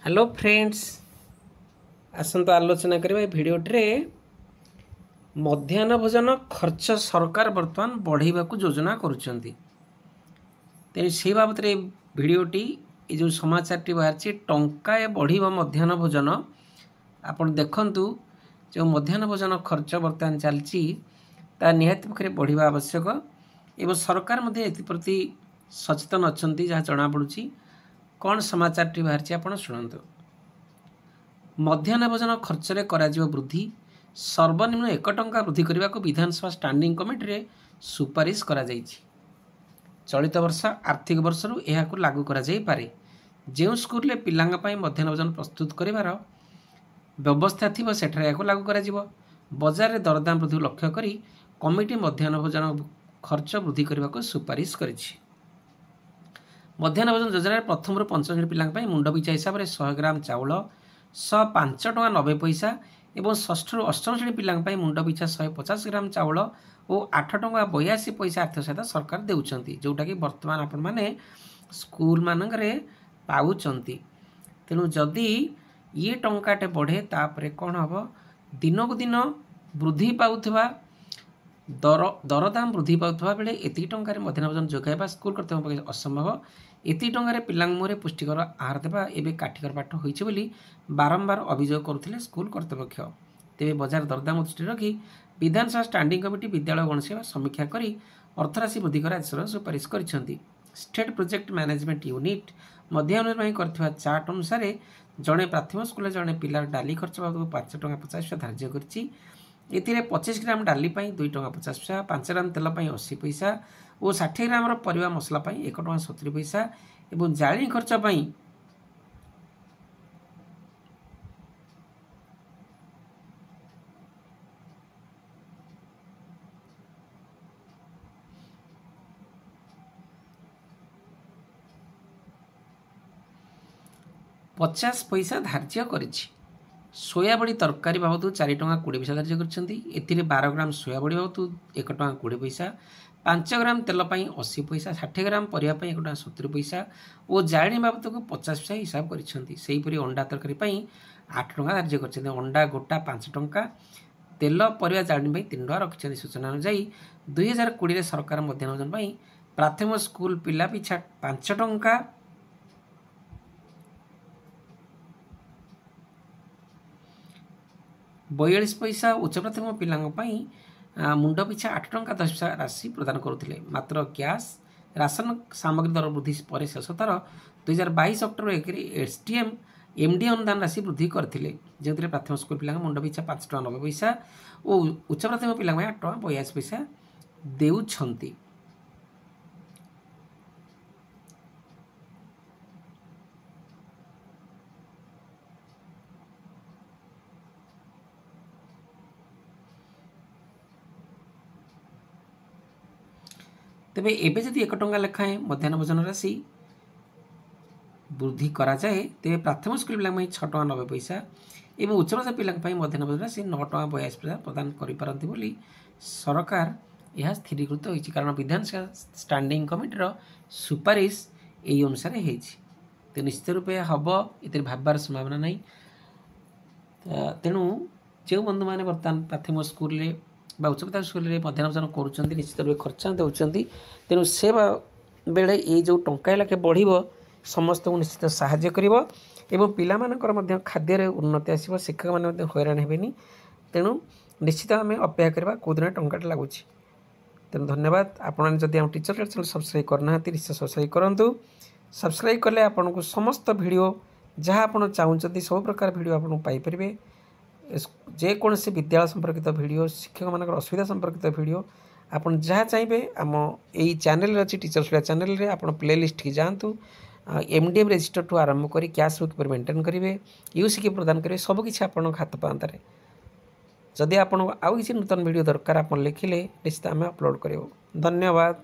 Hello friends, आसंतु आलोचना करबा भिडियोटे मध्याह्न भोजन खर्च सरकार बर्तमान बढ़ावा को योजना करुँच। तेणु से बाबद भिडियोटी ये जो समाचार बाहर टंकाए बढ़ मध्याह्न भोजन आपण देखु जो मध्याह्न भोजन खर्च बर्तमान चलती निहाती पक्षे बढ़ा आवश्यक एवं सरकार प्रति सचेतन अच्छा जहाँ जनापड़ी कौन समाचार बाहर आप शुणु। मध्याह्न भोजन खर्च वृद्धि सर्वनिम्न 1 टंका वृद्धि करने को विधानसभा स्टैंडिंग कमिटी रे सुपारिश करा जायछि। चलित वर्ष आर्थिक वर्ष यह लागू करा जाय पारे। जो स्कूल रे पिलांगा पई मध्याह्न भोजन प्रस्तुत करिवार व्यवस्था थिबो सेठारे याको लागू करा जिवो। बाजार रे दरदाम वृद्धि लक्ष्य करी कमिटी मध्याह्न भोजन खर्च वृद्धि करने को सुपारिश करिछि। मध्याह्न भोजन योजना प्रथम रु 5 श्रेणी पिलांगा मुंड पिछा हिसाब से 100 ग्राम चाउल 105 टका 90 पैसा एवं 6ठ रु 8म श्रेणी पिलांगा मुंड पिछा 150 ग्राम चाउल और 8 टका 82 पैसा आर्थिक सहायता सरकार देउछंती, जोटा कि वर्तमान आपण माने स्कूल मानकरे पाउछंती। तेणु जदि ये टंकाटे बढ़े तापरे कौन हम दिन को दिन वृद्धि पाउथबा दरदाम वृद्धि पाउथबा बेले एति टंकार मध्याह्न भोजन जोगाइबा स्कूल कर्तृपक्ष असंभव। एति टंकार पिलांग मुहरे पुष्टिकर आहार देवा एवं काठिकर पाठ होइछि बोली बारंबार अभियोग करुथिले स्कूल कर्तृपक्ष। तेबे बाजार दरदाम दृष्टि रखी विधानसभा स्टैंडिंग कमिटी विद्यालय गणसेवा समीक्षा करी अर्थराशि वृद्धि कर सुपारिश करिसेंती। स्टेट प्रोजेक्ट मैनेजमेंट यूनिट मध्याह्न करथिबा चार्ट अनुसार जड़े प्राथमिक स्कूल जड़े पिलार डाली खर्च बाबद 5 टका 50 पैसा धार्य करिछि। एथिरे 25 ग्राम डाली 2 टका 50 पैसा, 5 ग्राम तेल 80 पैसा और 60 ग्राम परिवा मसला 1 टका 70 पैसा एवं जाली खर्च 50 पैसा धार्य करिछि। सोयाबड़ी तरकारी बाबद 4 टका 20 पैसा धार्य करछंती। एथिरे 12 ग्राम सोयाबड़ी बाबद 1 टका 20 पैसा, 5 ग्राम तेल 80 पैसा, 60 ग्राम परिवा 1 टका 70 पैसा और जाळी बाबद को 50 पैसा हिसाब करिछंती। सेही परि अंडा तरकारी 8 टका धार्य करछंती। अंडा गोटा 5 टका, तेल परिवा जाळी 3 टका रखिछंती। सूचना अनुसार 2020 रे सरकार मध्याह्न भोजन प्राथमिक स्कूल पिला पिछा 5 टका 42 पैसा, उच्च प्राथमिक पिला मुंड पिछा 8 टका 10 पैसा राशि प्रदान करुथिले। मात्र गैस राशन सामग्री दर वृद्धि पर शेष थर 2022 अक्टोबर 1 एसडीएम एमडी अनुदान राशि वृद्धि करथिले, जेतिरे प्राथमिक स्कूल पिला मुंड पिछा 5 टका 90 पैसा और उच्च प्राथमिक पिला 8 टका 82 पैसा देउछंती। तेबे एबे जदि 1 टंका लेखाएं मध्याह्न भोजन राशि वृद्धि करा जाए तेबे प्राथमिक स्कूल पिला 6 टका 90 पैसा एवं उच्च प्राथमिक पिला मध्याह्न भोजन राशि 9 टका 82 पैसा प्रदान करिपारंती बोली सरकार यह स्थिरीकृत होइछि। कारण विधानसभा स्टैंडिंग कमिटीर सुपारिश एई अनुसार होइछि। तो निश्चित रूपे हम ये भाबार संभावना नहीं। तेणु जो बंधु मैंने बर्तमान प्राथमिक स्कूल उच्च प्राथमिक स्कूल मध्याह्न भोजन करुँच निश्चित रूप खर्च देउछंती। तेणु से बेले ये जो टंकाए लाखे बढ़ समस्त को निश्चित साहाय्य करिवो एवं पिला मानकर मध्य खाद्य उन्नति आसिबो, शिक्षक माने हैरान हेबेनी। तेणु निश्चित आम अपेक्षा करबा को दिन टंकाटे लागुछि। तेणु धन्यवाद। आपण जदि हम टीचर चैनल सब्सक्राइब करना निश्चय सब्सक्राइब करंतु। सब्सक्राइब कले आपन को समस्त वीडियो जहाँ आप चाहते सब प्रकार वीडियो आपन पाई परिबे। जेकोसी विद्यालय संपर्कित वीडियो, शिक्षक मान असुविधा संपर्कित वीडियो आपन जहाँ चाहिए आम यही चैनल अच्छी टीचर्स चैनल रे आपन प्लेलिस्ट की जातु। एमडीएम रजिस्टर ठू आरंभ कर कैश बुक पर मेंटेन करेंगे, यूसी की प्रदान करेंगे, सबकि आपण हाथ पांतारे। जदि आपन आउ किसी नूतन वीडियो दरकार आप लिखिले निश्चित आम अपलोड करूँ। धन्यवाद।